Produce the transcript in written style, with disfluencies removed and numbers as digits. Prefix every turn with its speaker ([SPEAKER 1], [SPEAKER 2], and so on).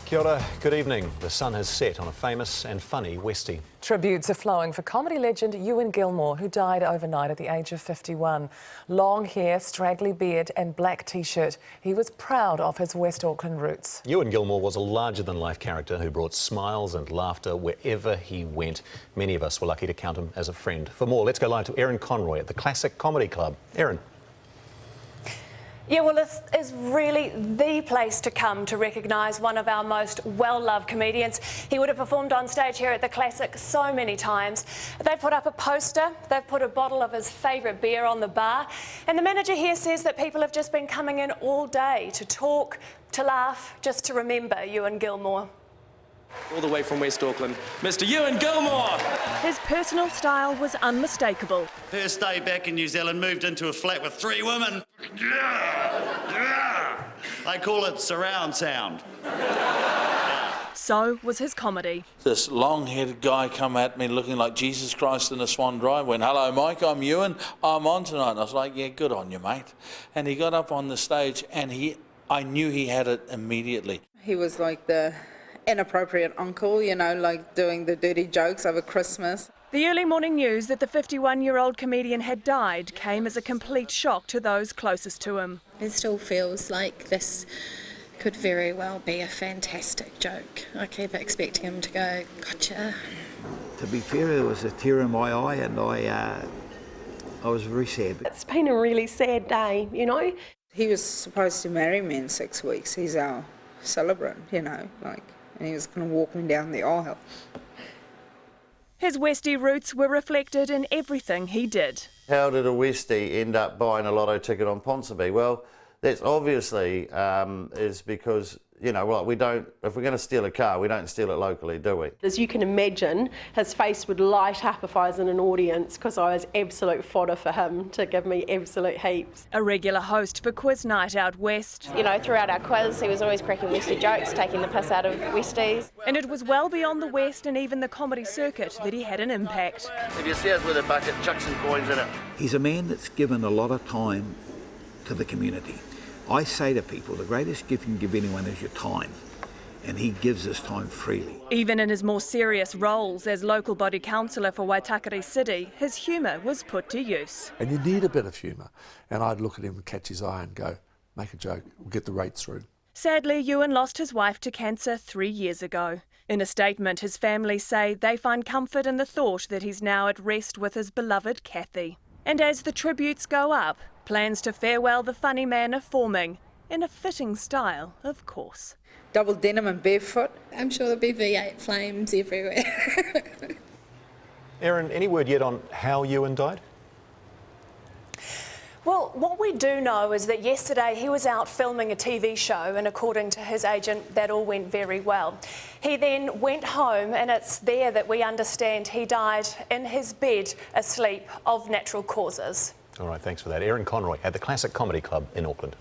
[SPEAKER 1] Kia ora, good evening. The sun has set on a famous and funny Westie.
[SPEAKER 2] Tributes are flowing for comedy legend Ewen Gilmour, who died overnight at the age of 51. Long hair, straggly beard and black T-shirt. He was proud of his West Auckland roots.
[SPEAKER 1] Ewen Gilmour was a larger-than-life character who brought smiles and laughter wherever he went. Many of us were lucky to count him as a friend. For more, let's go live to Erin Conroy at the Classic Comedy Club. Erin.
[SPEAKER 3] Yeah, well, this is really the place to come to recognise one of our most well-loved comedians. He would have performed on stage here at the Classic so many times. They've put up a poster, they've put a bottle of his favourite beer on the bar, and the manager here says that people have just been coming in all day to talk, to laugh, just to remember Ewen Gilmour.
[SPEAKER 4] All the way from West Auckland, Mr. Ewen Gilmour!
[SPEAKER 5] His personal style was unmistakable.
[SPEAKER 6] First day back in New Zealand, moved into a flat with 3 women. I call it surround sound.
[SPEAKER 5] So was his comedy.
[SPEAKER 7] This long-headed guy come at me looking like Jesus Christ in a swan drive, went, "Hello, Mike, I'm Ewen, I'm on tonight." And I was like, "Yeah, good on you, mate." And he got up on the stage and I knew he had it immediately.
[SPEAKER 8] He was like the inappropriate uncle, you know, like doing the dirty jokes over Christmas.
[SPEAKER 5] The early morning news that the 51-year-old comedian had died came as a complete shock to those closest to him.
[SPEAKER 9] It still feels like this could very well be a fantastic joke. I keep expecting him to go, "Gotcha."
[SPEAKER 10] To be fair, it was a tear in my eye and I was very sad.
[SPEAKER 11] It's been a really sad day, you know.
[SPEAKER 8] He was supposed to marry me in 6 weeks. He's our celebrant, you know, like, and he was going to walk me down the aisle.
[SPEAKER 5] His Westie roots were reflected in everything he did.
[SPEAKER 12] How did a Westie end up buying a lotto ticket on Ponsonby? Well, that's obviously is because, you know, well, we don't, if we're going to steal a car, we don't steal it locally, do we?
[SPEAKER 11] As you can imagine, his face would light up if I was in an audience because I was absolute fodder for him to give me absolute heaps.
[SPEAKER 5] A regular host for Quiz Night out west.
[SPEAKER 13] You know, throughout our quiz, he was always cracking Westie jokes, taking the piss out of Westies.
[SPEAKER 5] And it was well beyond the West and even the comedy circuit that he had an impact.
[SPEAKER 6] If you see us with a bucket, chuck some coins in it.
[SPEAKER 10] He's a man that's given a lot of time to the community. I say to people, the greatest gift you can give anyone is your time, and he gives his time freely.
[SPEAKER 5] Even in his more serious roles as local body councillor for Waitakere City, his humour was put to use.
[SPEAKER 14] And you need a bit of humour, and I'd look at him and catch his eye and go, "Make a joke, we'll get the rates through."
[SPEAKER 5] Sadly, Ewen lost his wife to cancer 3 years ago. In a statement, his family say they find comfort in the thought that he's now at rest with his beloved Kathy. And as the tributes go up, plans to farewell the funny man are forming, in a fitting style, of course.
[SPEAKER 8] Double denim and barefoot.
[SPEAKER 9] I'm sure there'll be V8 flames everywhere.
[SPEAKER 1] Erin, any word yet on how Ewen died?
[SPEAKER 3] Well, what we do know is that yesterday he was out filming a TV show, and according to his agent, that all went very well. He then went home, and it's there that we understand he died in his bed, asleep, of natural causes.
[SPEAKER 1] All right, thanks for that. Erin Conroy at the Classic Comedy Club in Auckland.